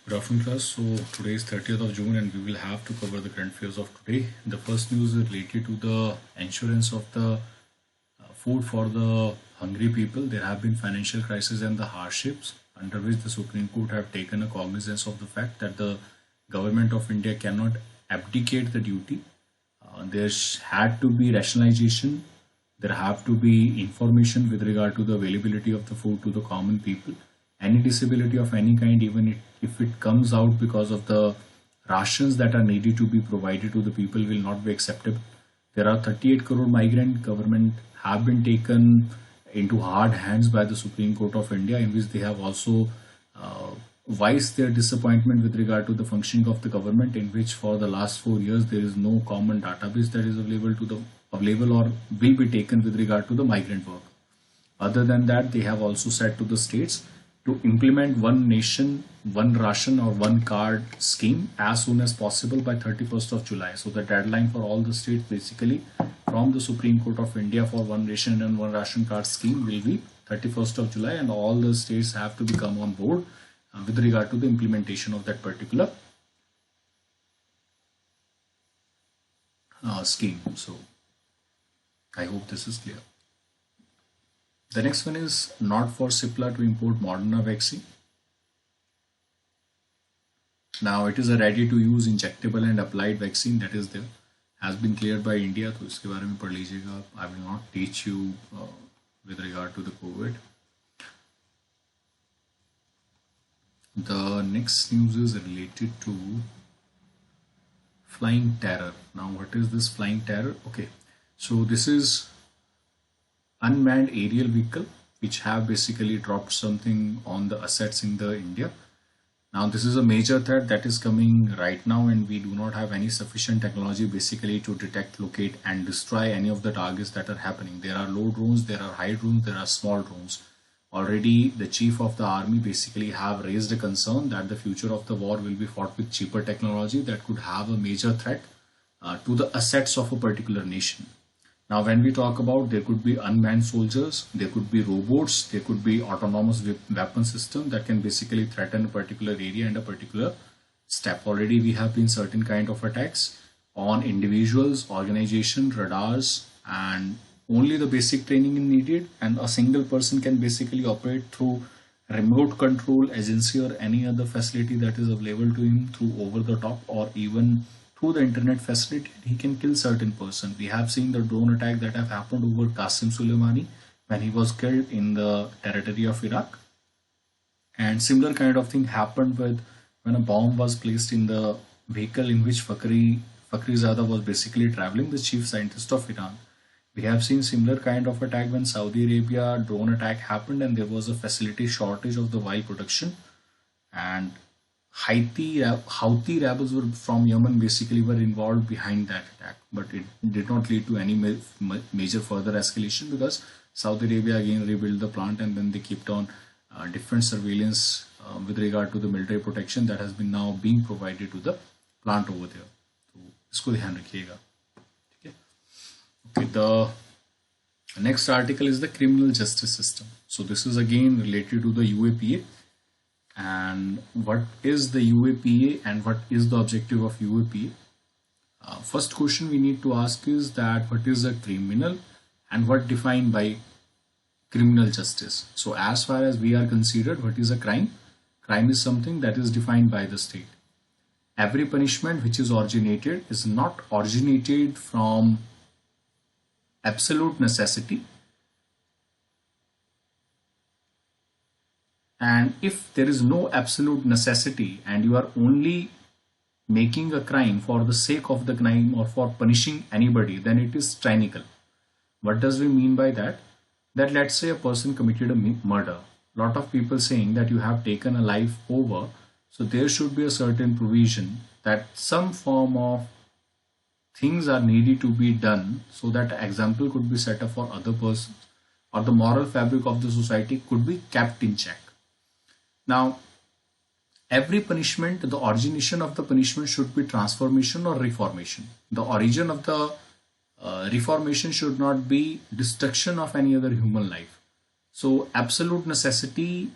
Good afternoon, class. So today is 30th of June, and we will have to cover the current affairs of today. The first news is related to the insurance of the food for the hungry people. There have been financial crisis and the hardships under which the Supreme Court have taken a cognizance of the fact that the government of India cannot abdicate the duty. There had to be rationalization. There have to be information with regard to the availability of the food to the common people. Any disability of any kind, even if it comes out because of the rations that are needed to be provided to the people, will not be acceptable. There are 38 crore migrant government have been taken into hard hands by the Supreme Court of India, in which they have also voiced their disappointment with regard to the functioning of the government, in which for the last 4 years there is no common database that is available or will be taken with regard to the migrant work. Other than that, they have also said to the states to implement one nation, one ration or one card scheme as soon as possible by 31st of July. So the deadline for all the states basically from the Supreme Court of India for one nation and one ration card scheme will be 31st of July, and all the states have to become on board with regard to the implementation of that particular scheme. So I hope this is clear. The next one is not for Cipla to import Moderna vaccine. Now it is a ready to use injectable and applied vaccine that is there, has been cleared by India. तो इसके बारे में पढ़ लीजिएगा. I will not teach you with regard to the COVID. The next news is related to flying terror. Now what is this flying terror? Okay, so this is unmanned aerial vehicle which have basically dropped something on the assets in the India. Now this is a major threat that is coming right now, and we do not have any sufficient technology basically to detect, locate and destroy any of the targets that are happening. There are low drones, there are high drones, there are small drones. Already the chief of the army basically have raised a concern that the future of the war will be fought with cheaper technology that could have a major threat to the assets of a particular nation. Now, when we talk about, there could be unmanned soldiers, there could be robots, there could be autonomous weapon system that can basically threaten a particular area and a particular step. Already we have been certain kind of attacks on individuals, organization, radars, and only the basic training is needed, and a single person can basically operate through remote control agency or any other facility that is available to him through over the top or even through the internet facility. He can kill certain person. We have seen the drone attack that have happened over Qasem Soleimani when he was killed in the territory of Iraq, and similar kind of thing happened with when a bomb was placed in the vehicle in which Fakhrizada was basically traveling, the chief scientist of Iran. We have seen similar kind of attack when Saudi Arabia drone attack happened and there was a facility shortage of the oil production, and Houthi rebels were from Yemen basically were involved behind that attack, but it did not lead to any major further escalation because Saudi Arabia again rebuilt the plant, and then they kept on different surveillance with regard to the military protection that has been now being provided to the plant over there. तो इसको ध्यान रखिएगा. Okay, the next article is the criminal justice system. So this is again related to the UAPA. And what is the UAPA and what is the objective of UAPA? First question we need to ask is that what is a criminal and what defined by criminal justice? So as far as we are considered, what is a crime? Crime is something that is defined by the state. Every punishment which is originated is not originated from absolute necessity, and if there is no absolute necessity and you are only making a crime for the sake of the crime or for punishing anybody, then it is tyrannical. What does we mean by that? That let's say a person committed a murder. Lot of people saying that you have taken a life over, so there should be a certain provision that some form of things are needed to be done so that example could be set up for other persons, or the moral fabric of the society could be kept in check. Now, every punishment, the origination of the punishment should be transformation or reformation. The origin of the reformation should not be destruction of any other human life. So absolute necessity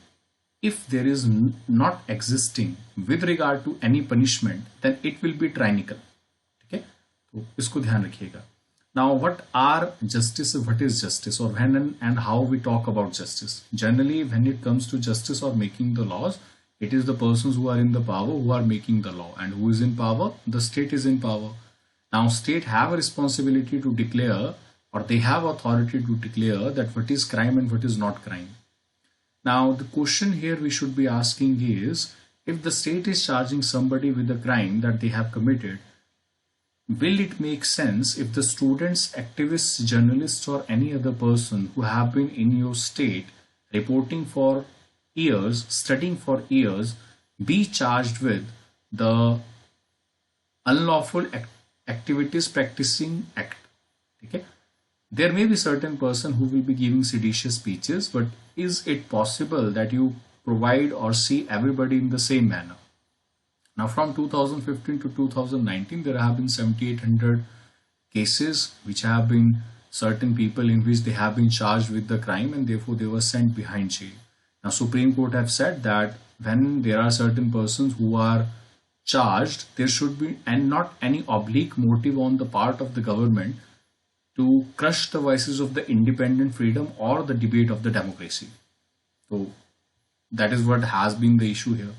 if there is not existing with regard to any punishment, then it will be tyrannical. ठीक है, तो इसको ध्यान रखिएगा. Now, what are justice? What is justice, or when and how we talk about justice? Generally, when it comes to justice or making the laws, it is the persons who are in the power who are making the law, and who is in power? The state is in power. Now, state have a responsibility to declare, or they have authority to declare that what is crime and what is not crime. Now, the question here we should be asking is, if the state is charging somebody with a crime that they have committed, will it make sense if the students, activists, journalists, or any other person who have been in your state reporting for years, studying for years, be charged with the unlawful activities practicing act? Okay, there may be certain person who will be giving seditious speeches, but is it possible that you provide or see everybody in the same manner? Now, from 2015 to 2019, there have been 7,800 cases which have been certain people in which they have been charged with the crime, and therefore they were sent behind jail. Now, Supreme Court have said that when there are certain persons who are charged, there should be and not any oblique motive on the part of the government to crush the voices of the independent freedom or the debate of the democracy. So that is what has been the issue here.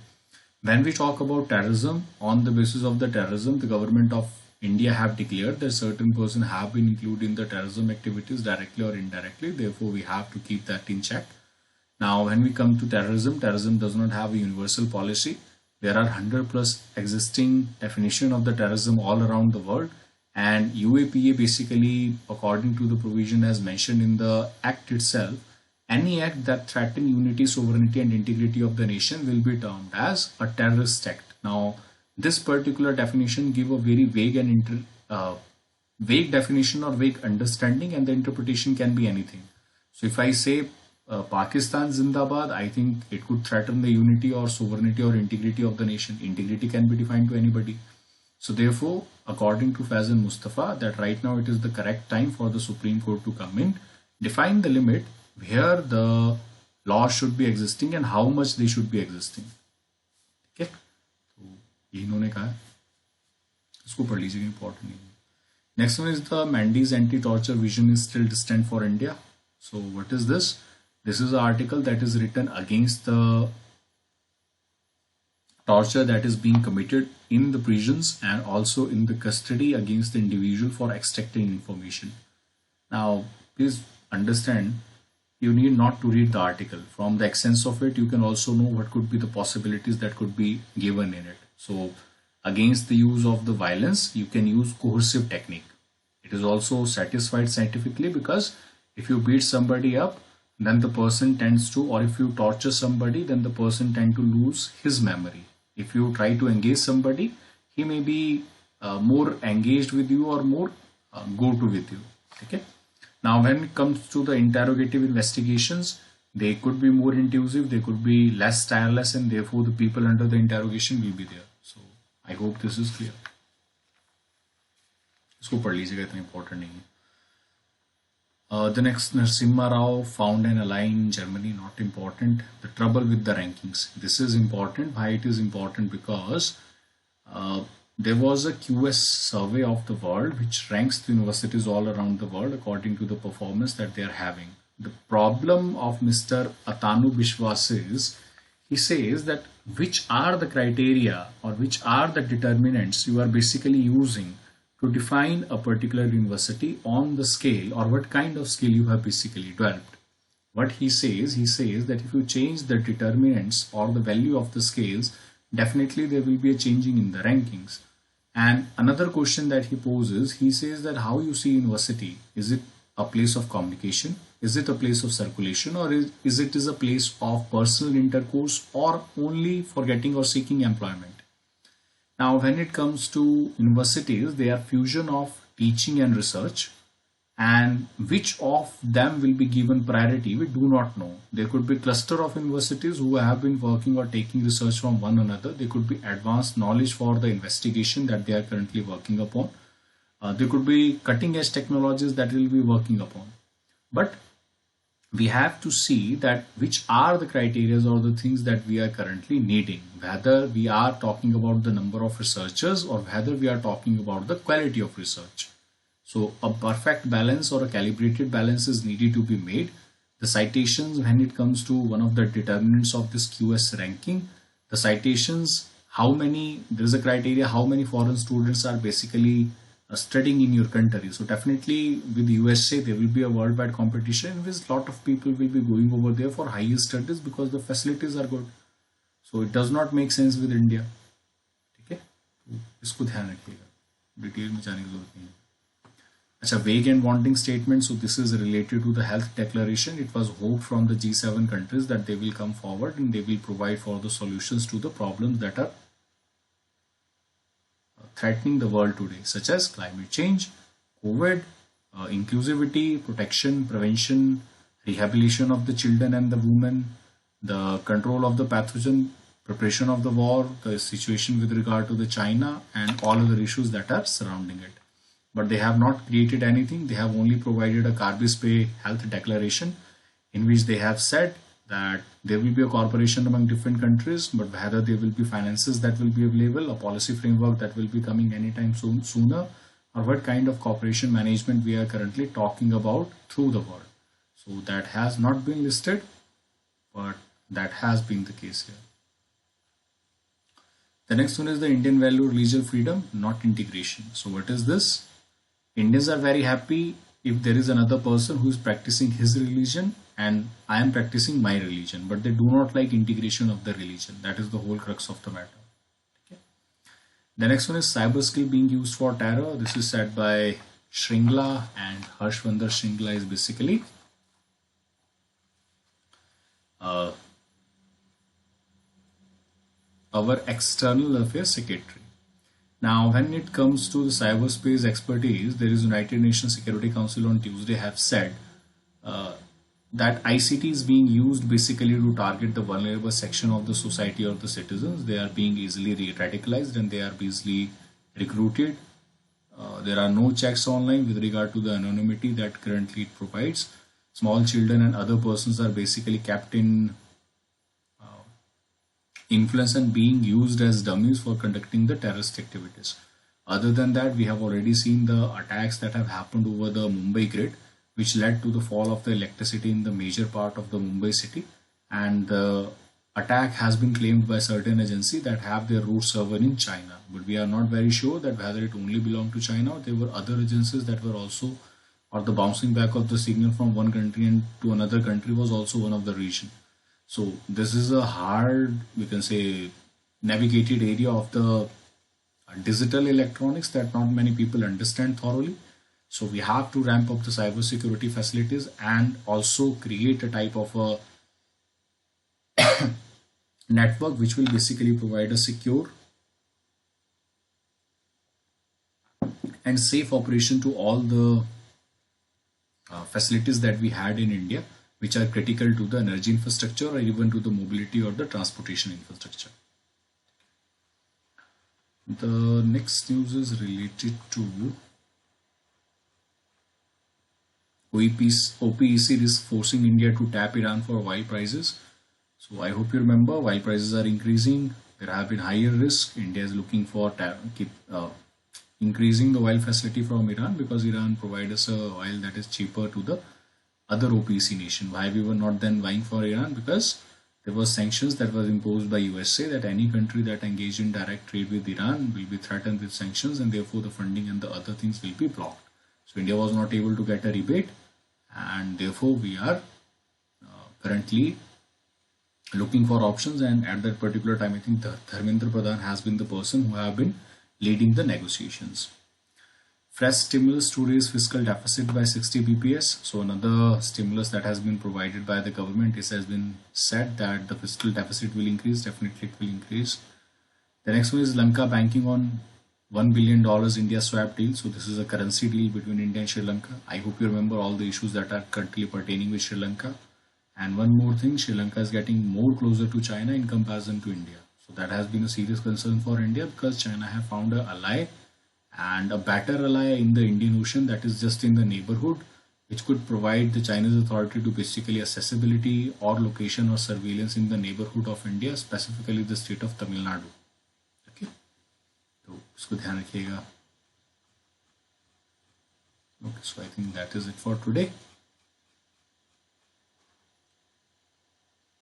When we talk about terrorism, on the basis of the terrorism, the government of India have declared that certain persons have been included in the terrorism activities directly or indirectly. Therefore, we have to keep that in check. Now, when we come to terrorism, terrorism does not have a universal policy. There are 100 plus existing definition of the terrorism all around the world, and UAPA basically, according to the provision as mentioned in the act itself, any act that threatens unity, sovereignty, and integrity of the nation will be termed as a terrorist act. Now, this particular definition give a very vague and vague definition or vague understanding, and the interpretation can be anything. So, if I say Pakistan Zindabad, I think it could threaten the unity or sovereignty or integrity of the nation. Integrity can be defined to anybody. So, therefore, according to Faizan Mustafa, that right now it is the correct time for the Supreme Court to come in, define the limit where the law should be existing and how much they should be existing. ठीक है, तो ये इन्होंने कहा है, इसको पढ़ लीजिएगा, इंपॉर्टेंट नहीं है. Next one is the Mandy's anti-torture vision is still distant for India. So what is this? This is an article that is written against the torture that is being committed in the prisons and also in the custody against the individual for extracting information. Now, please understand, you need not to read the article. From the essence of it, you can also know what could be the possibilities that could be given in it. So, against the use of the violence, you can use coercive technique. It is also satisfied scientifically, because if you beat somebody up, then the person tends to, or if you torture somebody, then the person tends to lose his memory. If you try to engage somebody, he may be more engaged with you or more go-to with you. Okay. Now, when it comes to the interrogative investigations, they could be more intrusive, they could be less tireless, and therefore the people under the interrogation will be there. So, I hope this is clear. इसको पढ़ लीजिएगा, इतना important नहीं है. The next, Narasimha Rao found an ally in Germany, not important. The trouble with the rankings. This is important. Why it is important? Because there was a QS survey of the world which ranks the universities all around the world according to the performance that they are having. The problem of Mr. Atanu Biswas is, he says that which are the criteria or which are the determinants you are basically using to define a particular university on the scale, or what kind of scale you have basically developed. What he says that if you change the determinants or the value of the scales, definitely there will be a changing in the rankings. And another question that he poses, he says that how you see university, is it a place of communication, is it a place of circulation, or is it a place of personal intercourse, or only for getting or seeking employment? Now, when it comes to universities, they are fusion of teaching and research, and which of them will be given priority, we do not know. There could be cluster of universities who have been working or taking research from one another. There could be advanced knowledge for the investigation that they are currently working upon. There could be cutting edge technologies that will be working upon. But we have to see that which are the criteria or the things that we are currently needing, whether we are talking about the number of researchers or whether we are talking about the quality of research. So a perfect balance or a calibrated balance is needed to be made. The citations, when it comes to one of the determinants of this QS ranking, the citations, how many, there is a criteria, how many foreign students are basically studying in your country. So definitely with USA, there will be a worldwide competition in which a lot of people will be going over there for higher studies because the facilities are good. So it does not make sense with India. ठीक है, तो इसको ध्यान रखिएगा, detail में जाने की जरूरत नहीं है. It's a vague and wanting statement. So this is related to the health declaration. It was hoped from the G7 countries that they will come forward and they will provide for the solutions to the problems that are threatening the world today, such as climate change, COVID, inclusivity, protection, prevention, rehabilitation of the children and the women, the control of the pathogen, preparation of the war, the situation with regard to the China, and all other issues that are surrounding it. But they have not created anything. They have only provided a Carbis Pay health declaration in which they have said that there will be a cooperation among different countries, but whether there will be finances that will be available, a policy framework that will be coming anytime sooner, or what kind of cooperation management we are currently talking about through the world. So that has not been listed, but that has been the case here. The next one is the Indian value religious freedom, not integration. So what is this? Indians are very happy if there is another person who is practicing his religion and I am practicing my religion, but they do not like integration of the religion. That is the whole crux of the matter. Okay. The next one is cyber skill being used for terror. This is said by Shringla, and Harshvardhan Shringla is basically our external affairs secretary. Now, when it comes to the cyberspace expertise, there is United Nations Security Council on Tuesday have said that ICT is being used basically to target the vulnerable section of the society or the citizens. They are being easily radicalized and they are easily recruited. There are no checks online with regard to the anonymity that currently it provides. Small children and other persons are basically kept in influence and being used as dummies for conducting the terrorist activities. Other than that, we have already seen the attacks that have happened over the Mumbai grid, which led to the fall of the electricity in the major part of the Mumbai city. And the attack has been claimed by certain agencies that have their root server in China. But we are not very sure that whether it only belonged to China or there were other agencies that were also, or the bouncing back of the signal from one country and to another country was also one of the region. So this is a hard, we can say, navigated area of the digital electronics that not many people understand thoroughly. So we have to ramp up the cybersecurity facilities and also create a type of a network which will basically provide a secure and safe operation to all the facilities that we had in India, which are critical to the energy infrastructure or even to the mobility or the transportation infrastructure. The next news is related to OPEC is forcing India to tap Iran for oil prices. So I hope you remember, while prices are increasing, there have been higher risk. India is looking for increasing the oil facility from Iran because Iran provides us oil that is cheaper to the other OPEC nation. Why we were not then buying for Iran? Because there were sanctions that was imposed by USA that any country that engaged in direct trade with Iran will be threatened with sanctions and therefore the funding and the other things will be blocked. So India was not able to get a rebate and therefore we are currently looking for options, and at that particular time I think Dharmendra Pradhan has been the person who have been leading the negotiations. Fresh stimulus to raise fiscal deficit by 60 bps. So another stimulus that has been provided by the government. It has been said that the fiscal deficit will increase. Definitely it will increase. The next one is Lanka banking on $1 billion India swap deal. So this is a currency deal between India and Sri Lanka. I hope you remember all the issues that are currently pertaining with Sri Lanka. And one more thing, Sri Lanka is getting more closer to China in comparison to India. So that has been a serious concern for India because China have found an ally and a better ally in the Indian Ocean that is just in the neighborhood, which could provide the Chinese authority to basically accessibility or location or surveillance in the neighborhood of India, specifically the state of Tamil Nadu. Okay, तो इसको ध्यान रखिएगा. Okay, so I think that is it for today.